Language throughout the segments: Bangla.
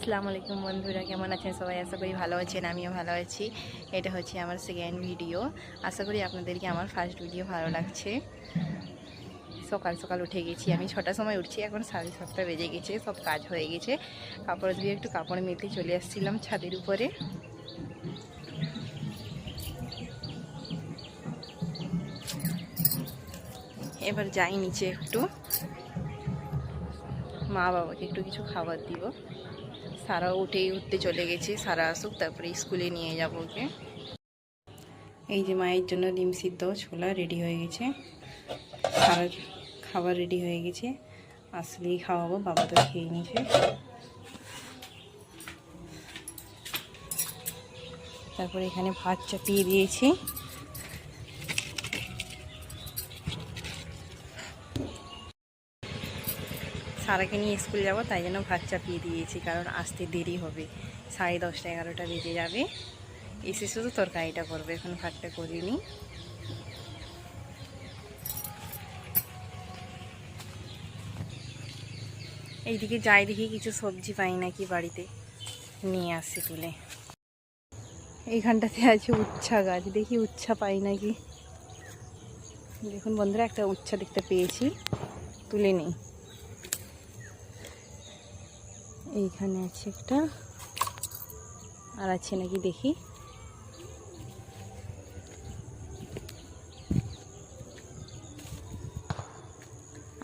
আসসালামু আলাইকুম বন্ধুরা, কেমন আছেন সবাই? আশা করি ভালো আছেন, আমিও ভালো আছি। এটা হচ্ছে আমার সেকেন্ড ভিডিও। আশা করি আপনাদেরকে আমার ফার্স্ট ভিডিও ভালো লাগছে। সকাল সকাল উঠে গেছি, আমি 6টার সময় উঠছি, এখন 7:30 বেজে গেছে, সব কাজ হয়ে গেছে। কাপড় দিয়ে একটু কাপড় মেলতে চলে আসছিলাম ছাদের উপরে। এবার যাই নিচে, একটু মা বাবাকে একটু কিছু খাবার দিব। সারা উঠতে চলে গেছে, সারা আসুক তারপরে স্কুলে নিয়ে যাবো ওকে। এই যে মায়ের জন্য ডিম সিদ্ধ ছোলা রেডি হয়ে গেছে, সারার খাবার রেডি হয়ে গেছে, আসলেই খাওয়াবো, বাবা তো খেয়ে নিয়েছে। তারপরে এখানে ভাত চাপিয়ে দিয়েছি। সারাকে নিয়ে স্কুল যাব, তাই জন্য ভাত চাপিয়ে দিয়েছি, কারণ আসতে দেরি হবে, 10:30 11টা বেজে যাবে। এসে শুধু তরকারিটা করবে, এখন ভাতটা করিনি। এইদিকে যাই, দেখি কিছু সবজি পাই নাকি বাড়িতে, নিয়ে আসি তুলে। এইখানটাতে আছে উচ্ছা গাছ, দেখি উচ্ছা পাই নাকি। দেখুন বন্ধুরা, একটা উচ্ছা দেখতে পেয়েছি, তুলে নেই। এইখানে আছে একটা, আর আছে নাকি দেখি।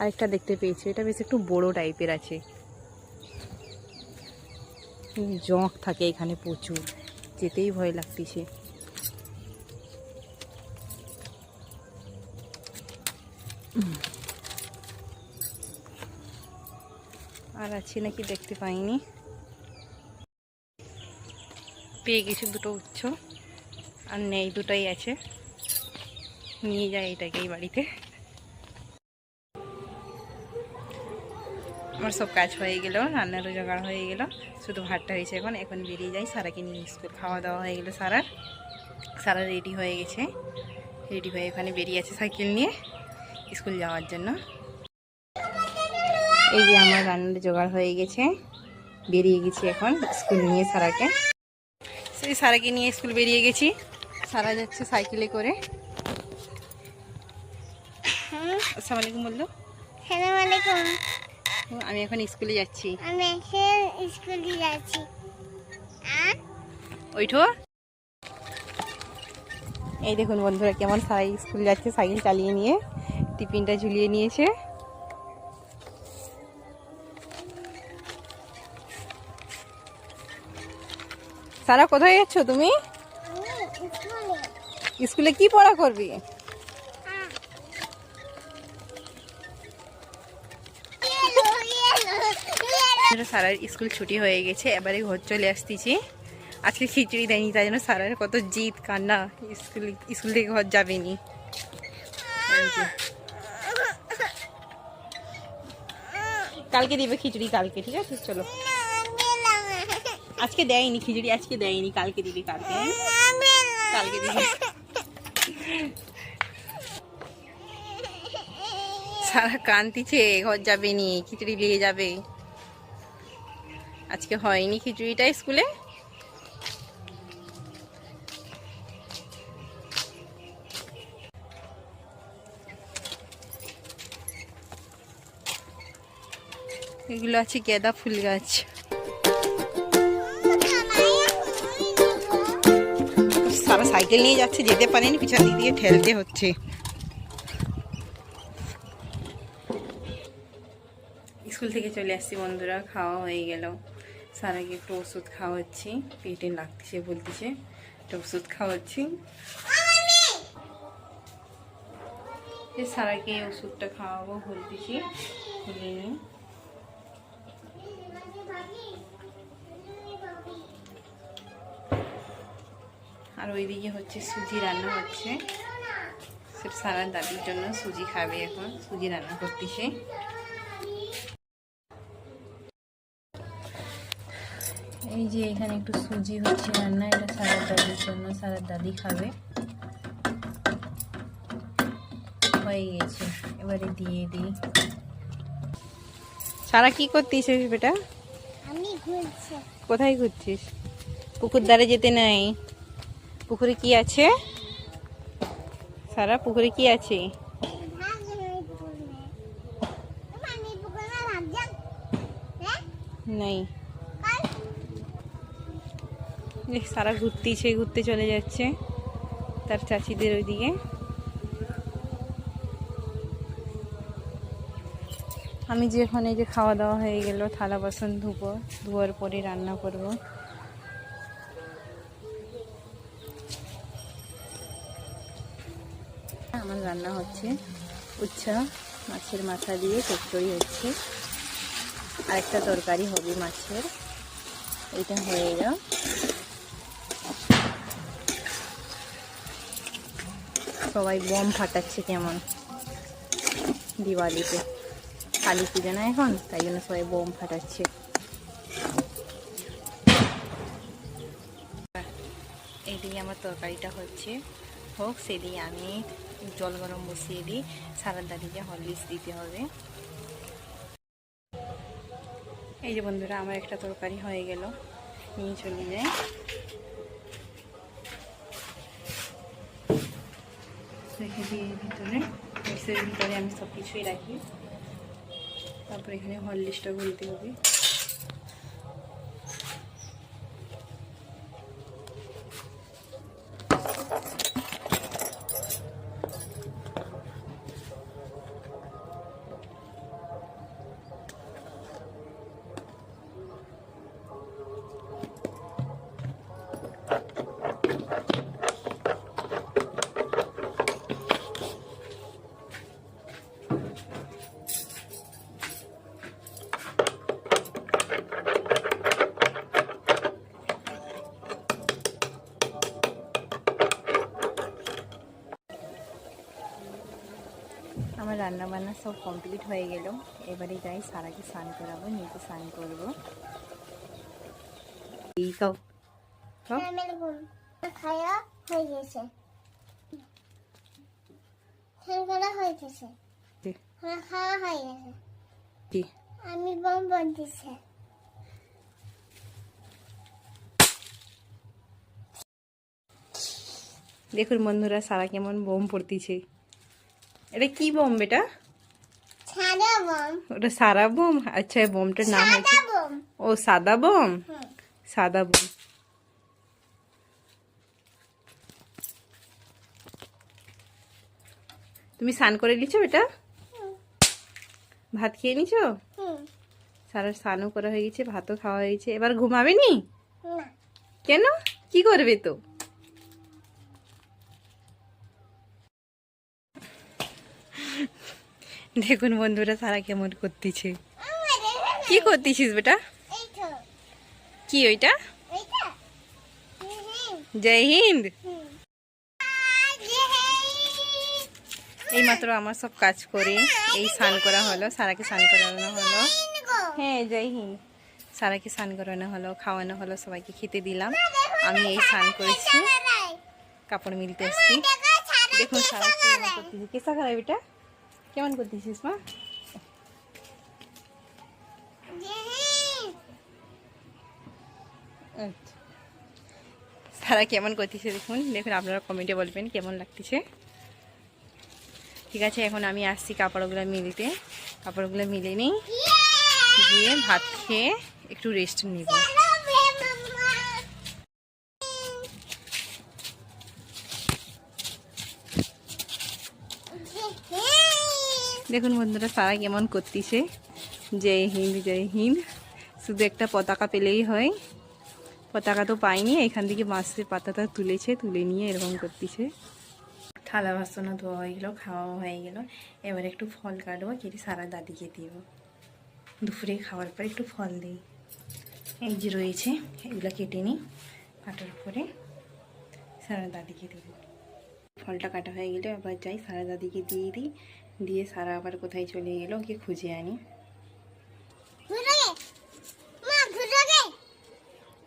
আরেকটা দেখতে পেয়েছি, এটা বেশ একটু বড় টাইপের আছে। জঁক থাকে এখানে প্রচুর, যেতেই ভয় লাগতেছে। আর আছে নাকি দেখতে পাইনি। পেয়ে গেছি দুটো উচ্চ, আর নেই, দুটোই আছে, নিয়ে যাই এটাকেই বাড়িতে। আমার সব কাজ হয়ে গেল, রান্নারও জোগাড় হয়ে গেল, শুধু ভাতটা হয়েছে। এখন বেরিয়ে যাই সারাকে নিয়ে স্কুল। খাওয়া দাওয়া হয়ে গেলো সারা রেডি হয়ে গেছে, রেডি হয়ে এখানে বেরিয়ে আছে সাইকেল নিয়ে স্কুল যাওয়ার জন্য। এই যে আমার রান্নার জোগাড় হয়ে গেছে, বেরিয়ে গেছি এখন স্কুল নিয়ে সারাকে। সেই সারাকে নিয়ে স্কুল বেরিয়ে গেছি, সারা যাচ্ছে সাইকেলে করে। আসসালামু আলাইকুম বললো। আসসালামু আলাইকুম। আমি এখন স্কুলে যাচ্ছি। আমি এখন স্কুলে যাচ্ছি। ওইঠো। এই দেখুন বন্ধুরা, কেমন সারা স্কুল যাচ্ছে সাইকেল চালিয়ে নিয়ে, টিফিনটা ঝুলিয়ে নিয়েছে। সারা কোথায় যাচ্ছ তুমি? স্কুলে কি পড়া করবি? সারার স্কুল ছুটি হয়ে গেছে, এবারে ঘর চলে আসতেছি। আজকে খিচুড়ি দেয়নি, তাই জন্য সারার কত জিদ কান্না, স্কুল থেকে ঘর যাবেনি। কালকে দিবে খিচুড়ি, কালকে, ঠিক আছে চলো। আজকে দেয়নি খিচুড়ি, আজকে দেয়নি, কালকে দিবি, কালকে দিবি। সারা কান্তিছে, ঘর যাবেনি, খিচুড়ি নিয়ে যাবে। আজকে হয়নি খিচুড়িটা স্কুলে। এগুলো আছে গাঁদা ফুল গাছ। সারা সাইকেল নিয়ে যাচ্ছে, যেতে পারেনি, পিছন দিক দিয়ে ঠেলতে হচ্ছে। স্কুল থেকে চলে আসছি বন্ধুরা, খাওয়া হয়ে গেল। সারাকে একটু ওষুধ খাওয়াচ্ছি, পেটে লাগতেছে বলতেছে, একটা ওষুধ খাওয়াচ্ছি। সারাকে ওষুধটা খাওয়াবো বলতেছি, খুলে নিই। আর ওইদিকে হচ্ছে সুজি রান্না হচ্ছে, সারার দাদির জন্য সুজি খাবে, এখন সুজি রান্না করতেছে। এই যে এখানে একটু সুজি হচ্ছে রান্না, এটা সারার দাদির জন্য, সারার দাদি খাবে। হয়ে গেছে, এবারে দিয়ে দিই। সারা কি করতেছিস বেটা? আমি ঘুরছি। কোথায় ঘুরছিস? পুকুর ধারে যেতে নাই। পুকুরে কি আছে? সারা পুকুরে কি আছে? ভাগ নেই পুকুরে। আমি পুকুরে ভাগ যান। হ্যাঁ? নাই। কাল সারা ঘুরতে চলে যাচ্ছে তার চাচিদের ওইদিকে। আমি যে এখন এই যে খাওয়া দাওয়া হয়ে গেল, থালা বাসন ধোয়ার পরে রান্না করব। আমার রান্না হচ্ছে উচ্ছা মাছের মাথা দিয়ে চচ্চড়ি হচ্ছে, আরেকটা তরকারি হবে মাছের। এটা হয়ে গেল। সবাই বম ফাটাচ্ছে কেমন দিওয়ালিতে, কালী পুজো না এখন, তাই জন্য সবাই বোম ফাটাচ্ছে। এইদিকে আমার তরকারিটা হচ্ছে হোক, সেদিকে আমি জল গরম বসিয়ে দিই। সারার দাদিকে হরলিক্স দিতে হবে। এই যে বন্ধুরা, আমার একটা তরকারি হয়ে গেল, নিয়ে চলে যায়। রেখে দিয়ে ভিতরে মিক্সের ভিতরে আমি সব কিছুই রাখি। তারপর এখানে হরলিক্সটা গুলতে হবে। আমার রান্না বান্না সব কমপ্লিট হয়ে গেল। এবারে যাই সারাকে স্নান করাবো, নিচে স্নান করবো। এই সব খাওয়া হয়ে গেছে। খাওয়া হয়ে গেছে। খাওয়া হয়ে গেছে। আমি বম বলতেছি। দেখুন বন্ধুরা, সারা কেমন বোম পড়তিছে। এটা কি বোম বেটা? সাদা বম। ওটা সারা বোম? আচ্ছা, এই বোমটার নাম হচ্ছে সাদা বম। ও সাদা বোম। সাদা বোম। তুমি স্নান করে নিছো বেটা? ভাত খেয়ে নিছো? সারা স্নানও করা হয়ে গেছে, ভাতও খাওয়া হয়ে গেছে। এবার ঘুমাবে নি? না। কেন? কি করবে তো? দেখুন বন্ধুরা, সারা কেমন করতেছে। কি করতেছিস বেটা? এই তো। কি ওইটা? এইটা? জয় হিন্দ। হুম। এই মাত্র আমার সব কাজ করে এই স্নান করা হলো, সারাকে স্নান করানো হলো। হ্যাঁ, জয় হিন্দ। সারাকে স্নান করানো হলো, খাওয়ানো হলো, সবাইকে খেতে দিলাম। আমি এই স্নান করেছি, কাপড় মিলতে এসছি। দেখুন সারা কেমন করতেছি। কেসা খারাপ এটা? কেমন করতেছিস মা? আচ্ছা, সারা কেমন করতেছে দেখুন। দেখুন আপনারা কমেন্টে বলবেন কেমন লাগতেছে। ঠিক আছে, এখন আমি আসছি কাপড়গুলো মিলতে। কাপড়গুলো মিলে নিই, গিয়ে ভাত খেয়ে একটু রেস্ট নিব। দেখুন বন্ধুরা, সারা কেমন করতেছে। জয় হিন্দ, জয় হিন্দ। শুধু একটা পতাকা পেলেই হয়, পতাকা তো পাইনি। এখান থেকে বাঁশের পাতাটা তুলেছে, তুলে নিয়ে এরকম করতেছে। থালা বাসনও ধোয়া হয়ে গেলো, খাওয়াও হয়ে গেল। এবার একটু ফল কাটবো, কেটে সারা দাদিকে দিব। দুপুরে খাওয়ার পর একটু ফল দিই। এই যে রয়েছে, এগুলো কেটে নিই, কাটার পরে সারা দাদিকে দিব। ফলটা কাটা হয়ে গেলে আবার যাই সারা দাদিকে দিয়ে দিই। দিয়ে সারা আবার কোথায় চলে গেল, ওকে খুঁজে আনি।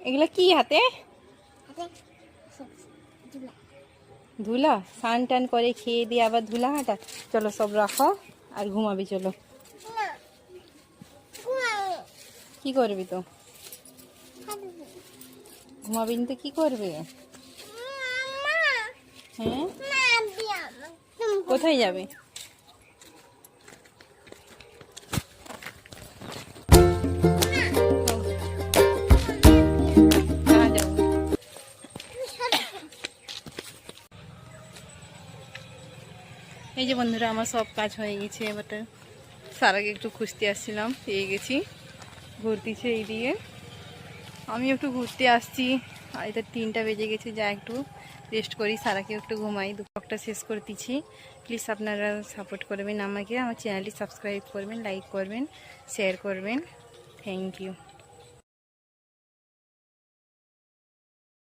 এগুলো কি হাতে? ধুলা? স্নান টান করে খেয়ে দিয়ে আবার ধুলা হাঁটা? চলো সব রাখো আর ঘুমাবি। চলো। কি করবি তো? ঘুমাবেন তো কি করবে? হ্যাঁ, কোথায় যাবে? कहाँ जाओगे? এই যে বন্ধুরা আমার সব কাজ হয়ে গেছে। এবার সারাকে একটু খুঁজতে আসছিলাম, পেয়ে গেছি। ঘুরতেছে এই দিকে, আমি একটু ঘুরতে আসছি। আর এটা 3টা বেজে গেছে, যা একটু রেস্ট করি, সারাকে একটু ঘুমাই। দুপুরটা শেষ করতেছি। প্লিজ আপনারা সাপোর্ট করবেন আমাকে, আমার চ্যানেলটি সাবস্ক্রাইব করবেন, লাইক করবেন, শেয়ার করবেন। Thank you.